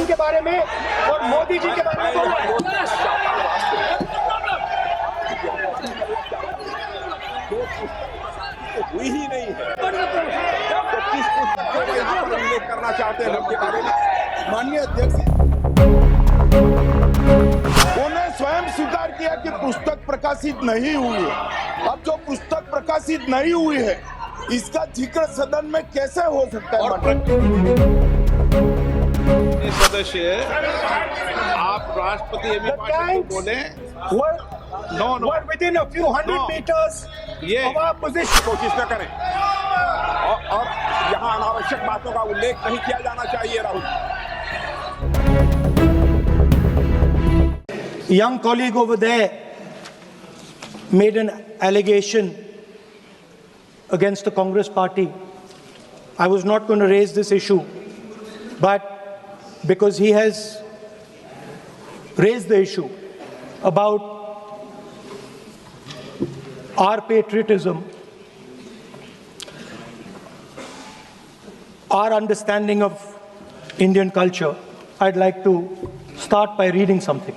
के बारे में और मोदी जी के बारे में बोल रहा है। हुई ही नहीं है तो किस पुस्तक को यहाँ पर उल्लेख करना चाहते हैं उनके बारे में? माननीय अध्यक्ष, उन्होंने स्वयं स्वीकार किया कि पुस्तक प्रकाशित नहीं हुई है। अब जो पुस्तक प्रकाशित नहीं हुई है इसका जिक्र सदन में कैसे हो सकता है? सदस्य, आप राष्ट्रपति बोले No. We're within a few hundred meters of our position. कोशिश न करें और यहाँ अनावश्यक बातों का उल्लेख नहीं किया जाना चाहिए। Rahul, young colleague over there made an allegation against the Congress party. I was not going to raise this issue, but because he has raised the issue about our patriotism, our understanding of Indian culture, I'd like to start by reading something.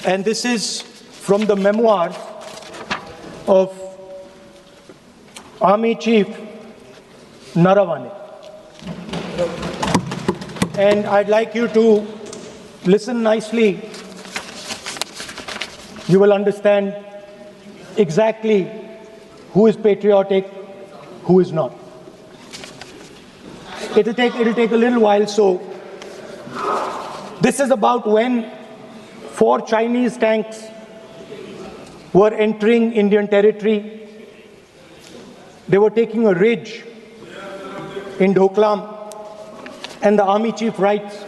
And this is from the memoirs of Army Chief Naravane. And I'd like you to listen nicely. You will understand exactly who is patriotic, who is not. It'll take a little while. So this is about when 4 Chinese tanks were entering Indian territory. They were taking a ridge in Doklam, and the army chief writes,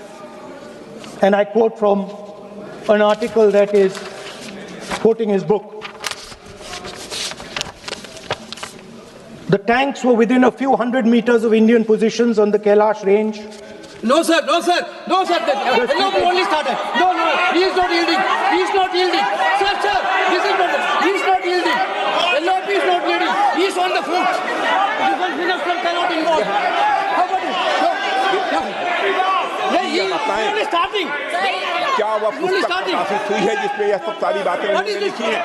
and I quote from an article that is quoting his book. The tanks were within a few hundred meters of Indian positions on the Kailash range. No, sir. No, sir. LOP only started. No. He is not yielding. Sir. This is not. He is not yielding. LOP is not yielding. He is on the foot. Defense minister cannot involve. How about it? No. He is only starting. क्या वह पुस्तक प्रकाशित हुई है जिसमें यह सब सारी बातें उन्होंने लिखी हैं?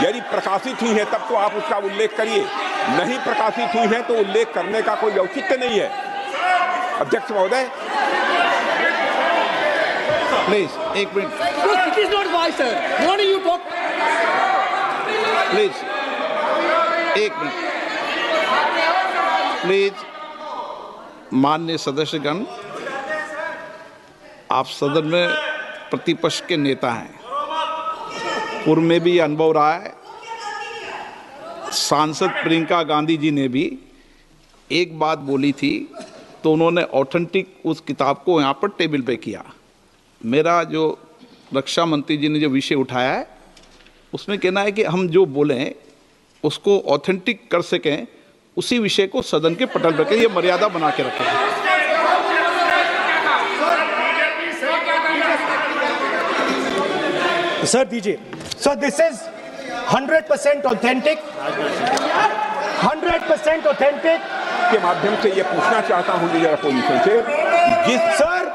यदि प्रकाशित हुई है तब तो आप उसका उल्लेख करिए, नहीं प्रकाशित हुई है तो उल्लेख करने का कोई औचित्य नहीं है। अध्यक्ष महोदय, प्लीज एक minute. It is not wise, sir. Morning you talk. Please एक मिनट। प्लीज माननीय सदस्यगण, आप सदन में प्रतिपक्ष के नेता हैं, पूर्व में भी अनुभव रहा है। सांसद प्रियंका गांधी जी ने भी एक बात बोली थी तो उन्होंने ऑथेंटिक उस किताब को यहाँ पर टेबल पे किया। मेरा जो रक्षा मंत्री जी ने जो विषय उठाया है उसमें कहना है कि हम जो बोलें उसको ऑथेंटिक कर सकें, उसी विषय को सदन के पटल पर रखें, ये मर्यादा बना के रखें। Sir, दीजिए। So this is 100% authentic. 100% authentic. के माध्यम से ये पूछना चाहता हूँ लीडर अपोजिशन से, जिस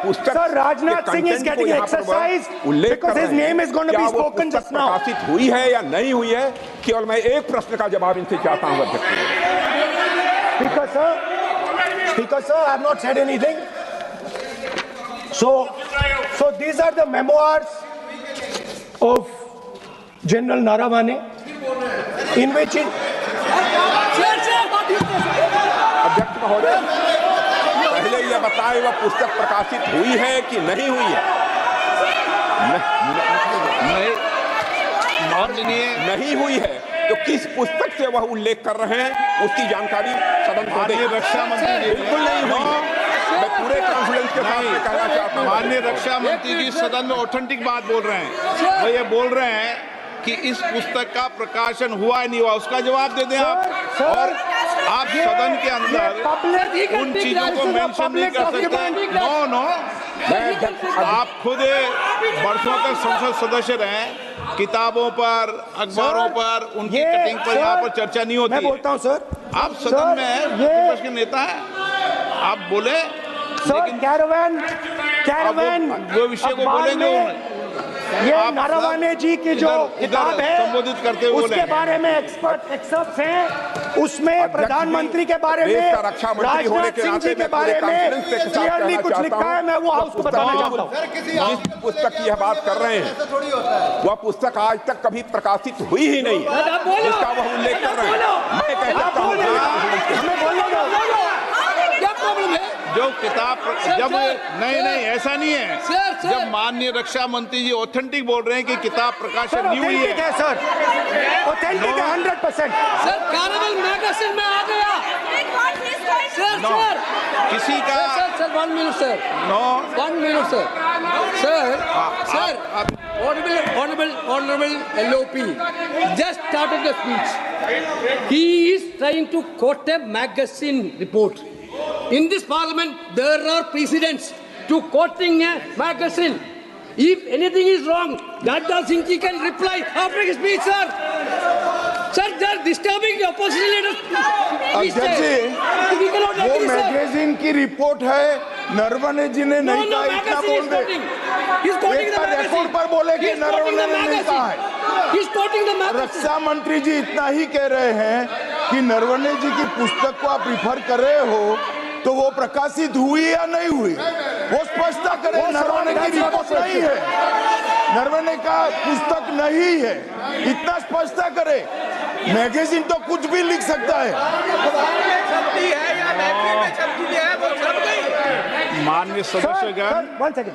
पुस्तक Sir, Rajnath Singh is getting exercised because his name is going to be spoken just now. प्रकाशित हुई है या नहीं हुई है, केवल मैं एक प्रश्न का जवाब इनसे चाहता हूँ अध्यक्ष। Speaker sir, I have not said anything. So these are the memoirs of General Naravane, in which अध्यक्ष महोदय, पहले यह बताएं वह पुस्तक प्रकाशित हुई है कि नहीं हुई है? नहीं हुई है तो किस पुस्तक से वह उल्लेख कर रहे हैं उसकी जानकारी सदन को दें। रक्षा मंत्री बिल्कुल नहीं हुई है, मैं पूरे कॉन्फिडेंस के साथ कहना चाहता हूं। माननीय रक्षा मंत्री जी सदन में ऑथेंटिक बात बोल रहे हैं, वो ये बोल रहे हैं कि इस पुस्तक का प्रकाशन हुआ है नहीं हुआ, उसका जवाब दे दें आप। और आप सदन के अंदर उन चीजों को मेंशन नहीं कर सकते। नो, आप खुद वर्षों तक संसद सदस्य रहे, किताबों पर, अखबारों पर, उनकी कटिंग पर यहाँ पर चर्चा नहीं होती। मैं बोलता हूँ सर, आप सदन में प्रतिपक्ष के नेता हैं। आप बोले, सर कैरावैन वो विषय को अखबार बोलेंगे में ये आप नारावाने जी की जो किताब है संबोधित करते हुए उसके बोले। बारे में एक्सपर्ट्स हैं, उसमें प्रधानमंत्री के बारे देश में, का रक्षा मंत्री होने राजनाथ के सिंह नाते जी के मैं बारे पूरे में कॉन्फ्रेंस के साथ क्लियरली कहना कुछ चाहता लिखा हूं, है। मैं वो हाउस को बताना चाहता हूँ। जिस पुस्तक की यह बात कर रहे हैं वह पुस्तक आज तक कभी प्रकाशित हुई ही नहीं है, जिसका वह उल्लेख कर रहे हैं। मैं कह सकता हूं हमें बोलने दो। क्या प्रॉब्लम है? जो किताब जब नहीं ऐसा नहीं है। सर। जब माननीय रक्षा मंत्री जी ऑथेंटिक बोल रहे हैं कि किताब प्रकाशित सर नहीं हुई ऑथेंटिक है, है सर, ऑथेंटिक है 100%। सर कैरावैन मैगजीन में आ गया। सर किसी का sir 1 minute sir, no 1 minute sir, Honorable LOP just started the speech. He is trying to quote a magazine report. In this parliament, there are precedents to quoting a magazine. If anything is wrong, Radha Singh ji can reply after his speech, sir. Sir, they are disturbing the opposition leaders. अध्यक्ष जी, We cannot वो agree, sir. Magazine की report है, नरवणे जी ने नहीं No, कहा, इतना magazine बोल is they. quoting. He's quoting एक the बार magazine. रिपोर्ट पर बोले कि He's quoting नरवणे the ने नहीं कहा है। magazine. He's quoting the magazine. रक्षा मंत्री जी इतना ही कह रहे हैं कि नरवणे जी की पुस्तक को आप रिफर कर रहे हो तो वो प्रकाशित हुई या नहीं हुई, वो स्पष्टता करें। नरवणे की रिपोर्ट नहीं है, नरवणे का पुस्तक नहीं है, इतना स्पष्टता करे। मैगजीन तो कुछ भी लिख सकता है। माननीय सदस्यगण, वन सेकंड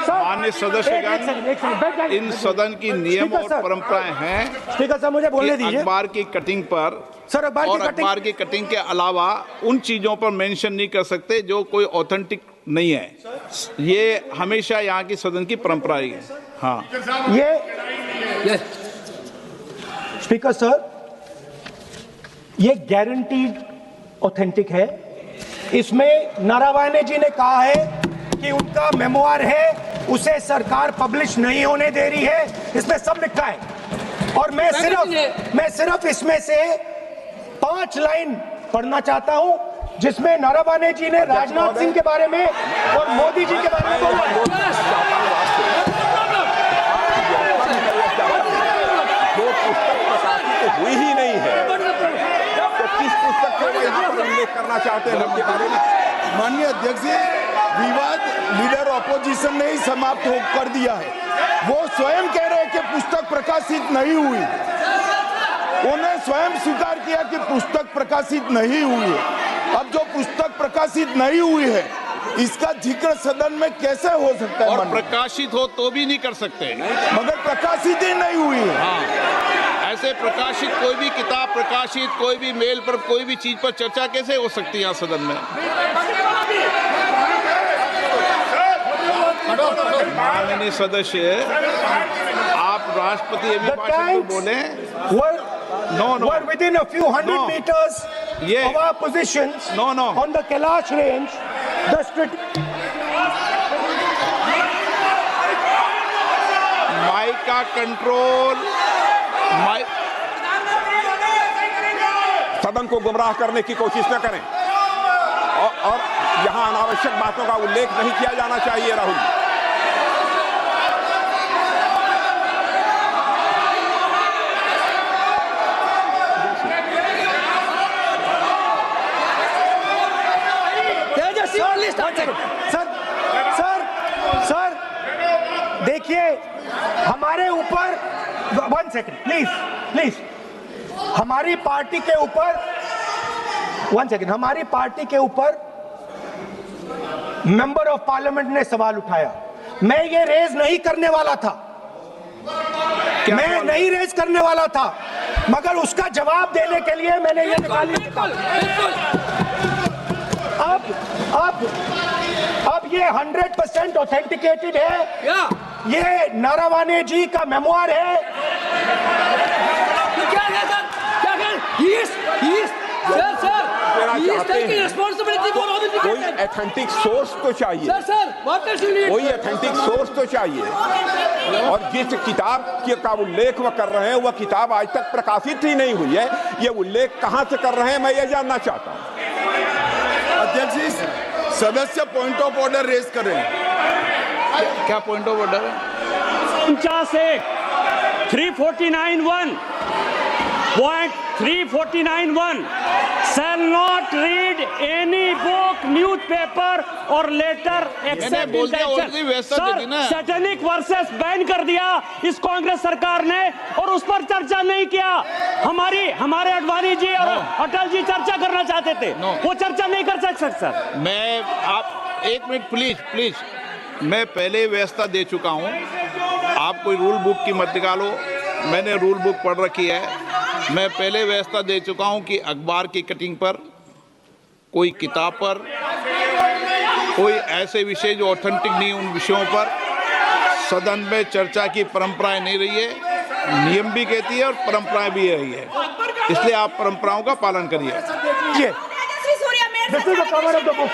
माननीय सदस्यगण, इन सदन की नियम स्पीकर और सर। परंपराएं हैं स्पीकर साहब मुझे बोलने कि दीजिए। अखबार की कटिंग पर सर अखबार और की कटिंग, अखबार की कटिंग के अलावा उन चीजों पर मेंशन नहीं कर सकते जो कोई ऑथेंटिक नहीं है। ये हमेशा यहाँ की सदन की परंपरा ही है। हाँ, ये स्पीकर सर, ये गारंटीड ऑथेंटिक है। इसमें नारावाने जी ने कहा है कि उनका मेमोयर है, उसे सरकार पब्लिश नहीं होने दे रही है, इसमें सब लिखा है। और मैं सिर्फ इसमें से 5 लाइन पढ़ना चाहता हूं जिसमें नारावाने जी ने राजनाथ सिंह के बारे में और मोदी जी के बारे में बोला है। जो पुस्तक प्रकाशित हुई ही नहीं है तो किस पुस्तक को यहाँ पर उल्लेख करना चाहते हैं उनके बारे में? माननीय अध्यक्ष जी, विवाद लीडर ऑपोजिशन ने ही समाप्त कर दिया है। वो स्वयं कह रहे हैं कि पुस्तक प्रकाशित नहीं हुई, उन्हें स्वयं स्वीकार किया कि पुस्तक प्रकाशित नहीं हुई है। अब जो पुस्तक प्रकाशित नहीं हुई है इसका जिक्र सदन में कैसे हो सकता है? और माननीय, प्रकाशित हो तो भी नहीं कर सकते। मगर प्रकाशित ही नहीं हुई है। हाँ, ऐसे प्रकाशित कोई भी किताब प्रकाशित, कोई भी मेल पर, कोई भी चीज पर चर्चा कैसे हो सकती है यहाँ सदन में? माननीय सदस्य, आप राष्ट्रपति एवं The भाषण में tanks बोले। No. were within a few hundred No. meters Yeah. of our positions No. on the Kailash range. Mic का कंट्रोल, सदन को गुमराह करने की कोशिश न करें और यहाँ अनावश्यक बातों का उल्लेख नहीं किया जाना चाहिए। राहुल जी, सर देखिए, हमारे ऊपर 1 सेकंड प्लीज, हमारी पार्टी के ऊपर 1 सेकंड, हमारी पार्टी के ऊपर मेंबर ऑफ पार्लियामेंट ने सवाल उठाया। मैं ये रेज नहीं करने वाला था, मैं नहीं रेज करने वाला था, मगर उसका जवाब देने के लिए मैंने ये निकाली। अब ये 100% ऑथेंटिकेटेड है। ये नारावाने जी का मेमोयर है। क्या है सर? क्या है? He is taking responsibility for all the कोई ऑथेंटिक सोर्स तो चाहिए। Sir, what else you need? कोई ऑथेंटिक सोर्स तो चाहिए। और जिस किताब का उल्लेख वह कर रहे हैं वह किताब आज तक प्रकाशित ही नहीं हुई है। ये उल्लेख कहां से कर रहे हैं मैं ये जानना चाहता हूं। अध्यक्ष जी, सदस्य पॉइंट ऑफ ऑर्डर रेज कर रहे हैं। क्या पॉइंट ऑफ ऑर्डर है? 349(1) Point 349(1) shall not read any book, newspaper or letter except बोल in दिया, tension. already वैसा दे दी ना। सैटेनिक वर्सेस बैन कर दिया इस कांग्रेस सरकार ने और उस पर चर्चा नहीं किया। हमारे अडवाणी जी और अटल जी चर्चा करना चाहते थे, वो चर्चा नहीं कर सकते सर। मैं आप एक मिनट प्लीज, मैं पहले व्यवस्था दे चुका हूं। आप कोई रूल बुक की मत निकालो, मैंने रूल बुक पढ़ रखी है। मैं पहले व्यवस्था दे चुका हूं कि अखबार की कटिंग पर, कोई किताब पर, कोई ऐसे विषय जो ऑथेंटिक नहीं, उन विषयों पर सदन में चर्चा की परंपराएं नहीं रही है। नियम भी कहती है और परंपराएं भी रही है, इसलिए आप परंपराओं का पालन करिए। This is the cover of the book.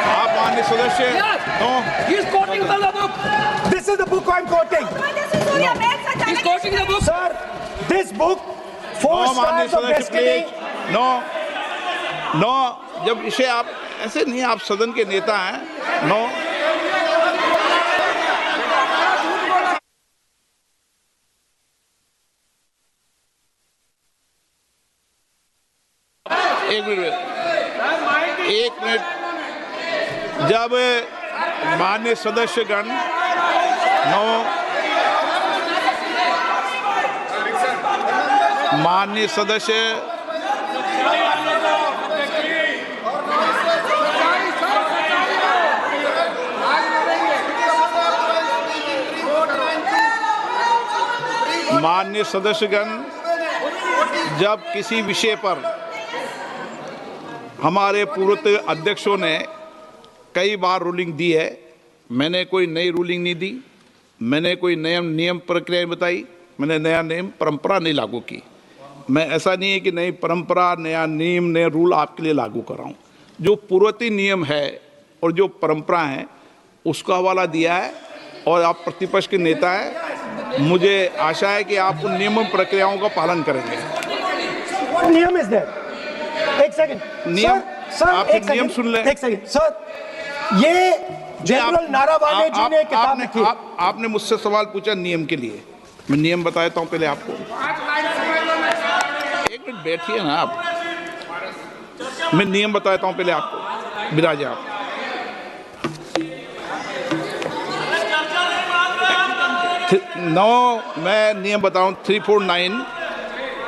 आप माननीय सदस्य no, He is quoting from the book. This is the book I'm quoting. He is quoting the book. Sir, this book, Four no माननीय Stars of सदस्य Destiny. Please, no, जब विषय आप ऐसे नहीं, आप सदन के नेता हैं। नो, एक मिनट, जब माननीय सदस्यगण माननीय सदस्य माननीय सदस्यगण, जब किसी विषय पर हमारे पूर्व अध्यक्षों ने कई बार रूलिंग दी है, मैंने कोई नई रूलिंग नहीं दी, मैंने कोई नियम प्रक्रिया बताई, मैंने नया नियम परंपरा नहीं लागू की। मैं ऐसा नहीं है कि नई परंपरा, नया नियम, नया रूल आपके लिए लागू कर रहा हूँ। जो पूर्ववर्ती नियम है और जो परंपरा है उसका हवाला दिया है, और आप प्रतिपक्ष के नेता हैं, मुझे आशा है कि आप उन नियम प्रक्रियाओं का पालन करेंगे। What नियम is there? एक सेकंड। नियम, सर, आप एक नियम सेकंड, सुन लें। एक सेकंड। सर, ये जनरल नारावाने जी ने किताब लिखी। आपने मुझसे सवाल पूछा नियम के लिए, मैं नियम बताता हूं पहले आपको। एक मिनट बैठिए ना आप, मैं नियम बताता हूं पहले आपको। विराज आप, मैं नियम बताऊं 349,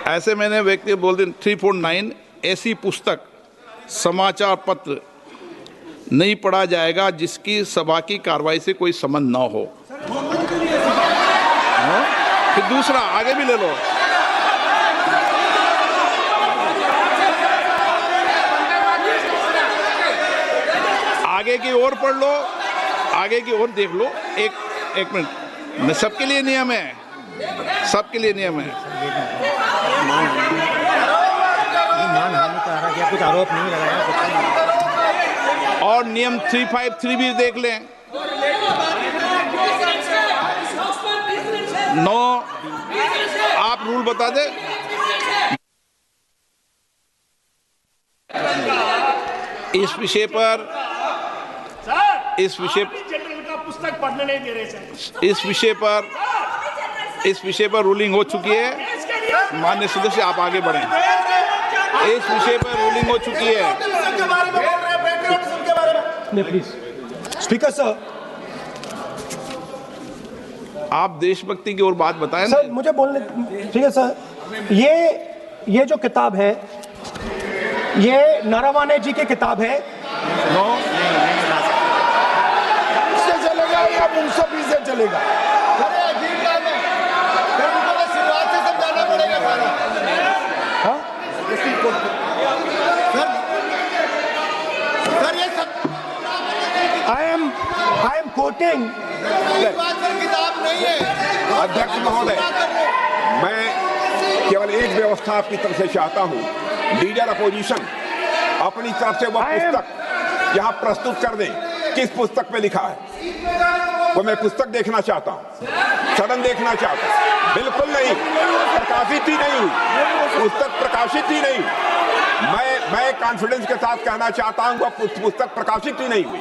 ऐसे मैंने व्यक्ति बोल दिया 349, ऐसी पुस्तक, समाचार पत्र नहीं पढ़ा जाएगा जिसकी सभा की कार्रवाई से कोई संबंध ना हो। फिर दूसरा आगे भी ले लो, आगे की ओर पढ़ लो, आगे की ओर देख लो। एक मिनट, मैं सबके लिए नियम है, सबके लिए नियम है। मानहानि का आरोप, कुछ आरोप नहीं लगाया। और नियम 353 भी देख लें। नो, आप रूल बता दे। इस विषय पर पुस्तक पढ़ने नहीं दे रहे सर। इस विषय पर रूलिंग हो चुकी है। माननीय सदस्य आप आगे बढ़ें। इस विषय पर रूलिंग हो चुकी है। प्लीज स्पीकर सर, आप देशभक्ति की ओर बात बताएं ना। सर मुझे बोलने, ठीक है सर। ये जो किताब है, ये नारावाने जी की किताब है। नो, इससे चलेगा या मुंसफी से चलेगा? I am quoting. अध्यक्ष महोदय, मैं केवल एक व्यवस्था आपकी तरफ से चाहता हूं। लीडर अपोजिशन अपनी तरफ से वह पुस्तक यहाँ प्रस्तुत कर दें। किस पुस्तक पे लिखा है वो मैं पुस्तक देखना चाहता हूँ, सदन देखना चाहता हूँ। बिल्कुल नहीं, प्रकाशित ही नहीं हुई पुस्तक, प्रकाशित ही नहीं। मैं कॉन्फिडेंस के साथ कहना चाहता हूं वह पुस्तक प्रकाशित ही नहीं हुई।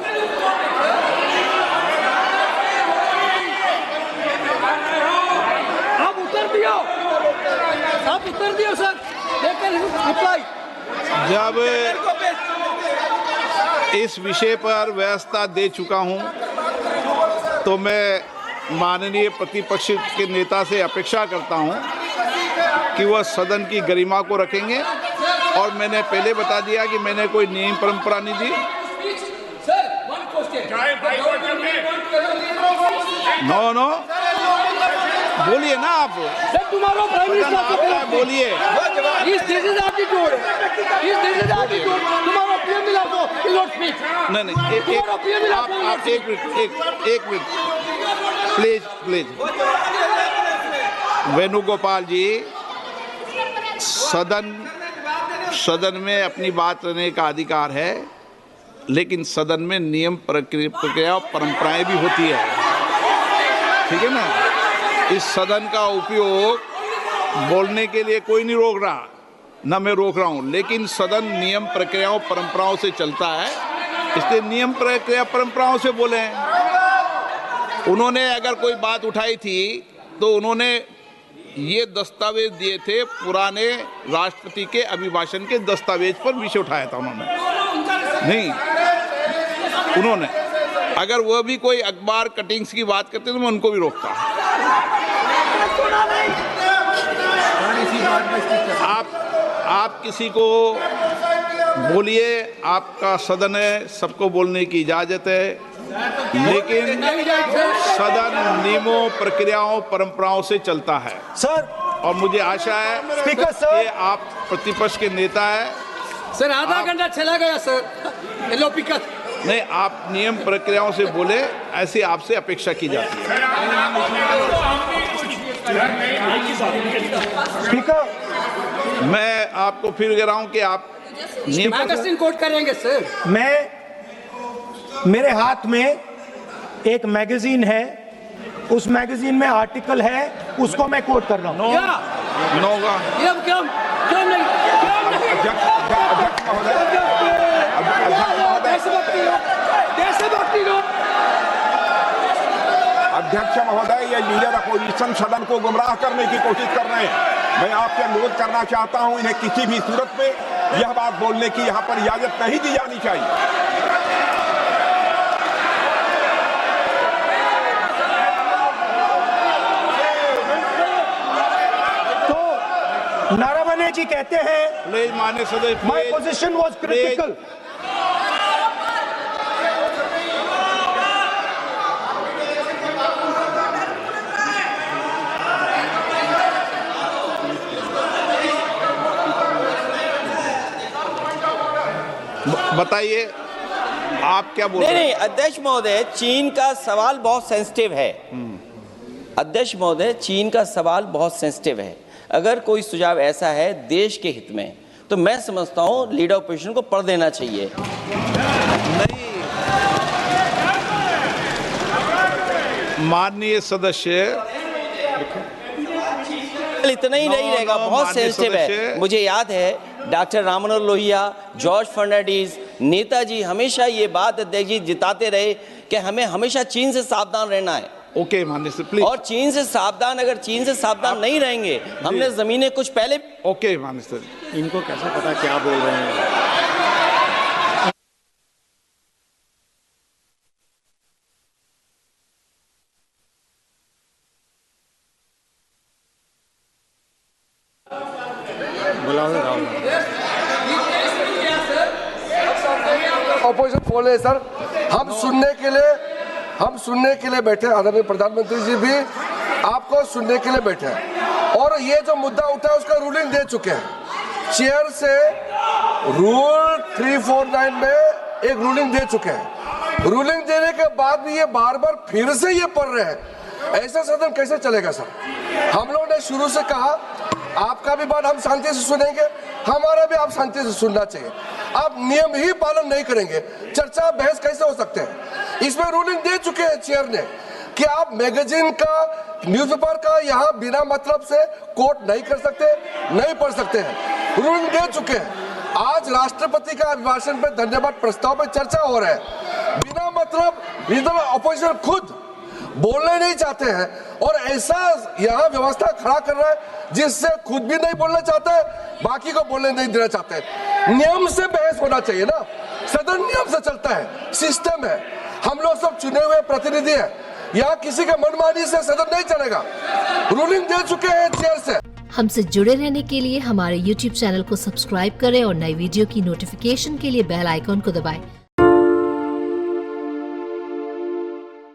आप उत्तर दियो सर। रिप्लाई। जब इस विषय पर व्यवस्था दे चुका हूं तो मैं माननीय प्रतिपक्ष के नेता से अपेक्षा करता हूं कि वह सदन की गरिमा को रखेंगे और मैंने पहले बता दिया कि मैंने कोई नियम परंपरा नहीं दी। नो बोलिए ना आप। तुम्हारा प्राइम मिनिस्टर बोलिए। तुम्हारा पीएम मिला तो नहीं आप एक मिनट प्लीज। वेणुगोपाल जी, सदन में अपनी बात करने का अधिकार है, लेकिन सदन में नियम प्रक्रिया और परंपराएं भी होती है, ठीक है ना। इस सदन का उपयोग बोलने के लिए कोई नहीं रोक रहा, ना मैं रोक रहा हूं, लेकिन सदन नियम प्रक्रियाओं परंपराओं से चलता है, इसलिए नियम प्रक्रिया परंपराओं से बोले हैं। उन्होंने अगर कोई बात उठाई थी तो उन्होंने ये दस्तावेज दिए थे, पुराने राष्ट्रपति के अभिभाषण के दस्तावेज पर विषय उठाया था उन्होंने अगर वह भी कोई अखबार कटिंग्स की बात करते तो मैं उनको भी रोकता। आप किसी को बोलिए, आपका सदन है, सबको बोलने की इजाजत है, लेकिन सदन नियमों प्रक्रियाओं परंपराओं से चलता है सर। और मुझे आशा है स्पीकर सर कि आप प्रतिपक्ष के नेता है सर। आधा घंटा चला गया सर। नहीं, आप नियम प्रक्रियाओं से बोले, ऐसी आपसे अपेक्षा की जाती है। स्पीकर, मैं आपको फिर कह रहा हूं कि आप मैगजीन कोट करेंगे सर। मेरे हाथ में एक मैगजीन है, उस मैगजीन में आर्टिकल है, उसको मैं कोट कर रहा हूं। अध्यक्ष महोदय, ये लीडर अपोजिशन सदन को गुमराह करने की कोशिश कर रहे हैं। मैं आपसे अनुरोध करना चाहता हूं, इन्हें किसी भी सूरत में यह बात बोलने की यहां पर इजाजत नहीं दी जानी चाहिए। तो नारावने जी कहते हैं, माननीय सदस्य, माय पोजीशन वाज क्रिटिकल। बताइए आप क्या बोल रहे हैं? नहीं, अध्यक्ष महोदय, चीन का सवाल बहुत सेंसिटिव है। अध्यक्ष महोदय, चीन का सवाल बहुत सेंसिटिव है। अगर कोई सुझाव ऐसा है देश के हित में, तो मैं समझता हूं लीडर ऑपोजिशन को पढ़ देना चाहिए। नहीं, माननीय सदस्य, इतना ही नहीं रहेगा, बहुत सेंसिटिव है। मुझे याद है डॉक्टर राम मनोहर लोहिया, जॉर्ज फर्नांडिस, नेताजी हमेशा ये बात अध्यक्ष जी जिताते रहे कि हमें हमेशा चीन से सावधान रहना है। ओके माननीय सर, प्लीज। और चीन से सावधान नहीं रहेंगे, हमने जमीनें कुछ पहले। ओके माननीय सर। इनको कैसे पता क्या बोल रहे हैं? ऑपोजिशन बोल रहे सर, हम सुनने के लिए बैठे। आदरणीय प्रधानमंत्री जी भी आपको सुनने के लिए बैठे हैं और ये जो मुद्दा उठा है उसका रूलिंग दे चुके हैं। चेयर से रूल 349 में एक रूलिंग दे चुके हैं। रूलिंग देने के बाद भी ये बार बार फिर से ये पढ़ रहे हैं। ऐसा सदन कैसे चलेगा सर? हम लोगों ने शुरू से कहा आपका भी बात हम शांति से सुनेंगे, हमारा भी आप शांति से सुनना चाहिए। आप नियम ही पालन नहीं करेंगे, चर्चा बहस कैसे हो सकते हैं? इसमें रूलिंग दे चुके हैं चेयर ने कि आप मैगजीन का, न्यूज़पेपर का यहाँ बिना मतलब से कोट नहीं कर सकते, नहीं पढ़ सकते हैं। रूलिंग दे चुके हैं। आज राष्ट्रपति का अभिभाषण पे धन्यवाद प्रस्ताव पे चर्चा हो रहा है, बिना मतलब लीडर अपोजिशन खुद बोलने नहीं चाहते हैं और ऐसा यहाँ व्यवस्था खड़ा कर रहा है जिससे खुद भी नहीं बोलना चाहते, बाकी को बोलने नहीं देना चाहते। नियम से बहस होना चाहिए ना, सदन नियम से चलता है, सिस्टम है, हम लोग सब चुने हुए प्रतिनिधि हैं, यहाँ किसी के मनमानी से सदन नहीं चलेगा। रूलिंग दे चुके हैं चेयर से। हमसे जुड़े रहने के लिए हमारे YouTube चैनल को सब्सक्राइब करें और नई वीडियो की नोटिफिकेशन के लिए बेल आइकॉन को दबाएं।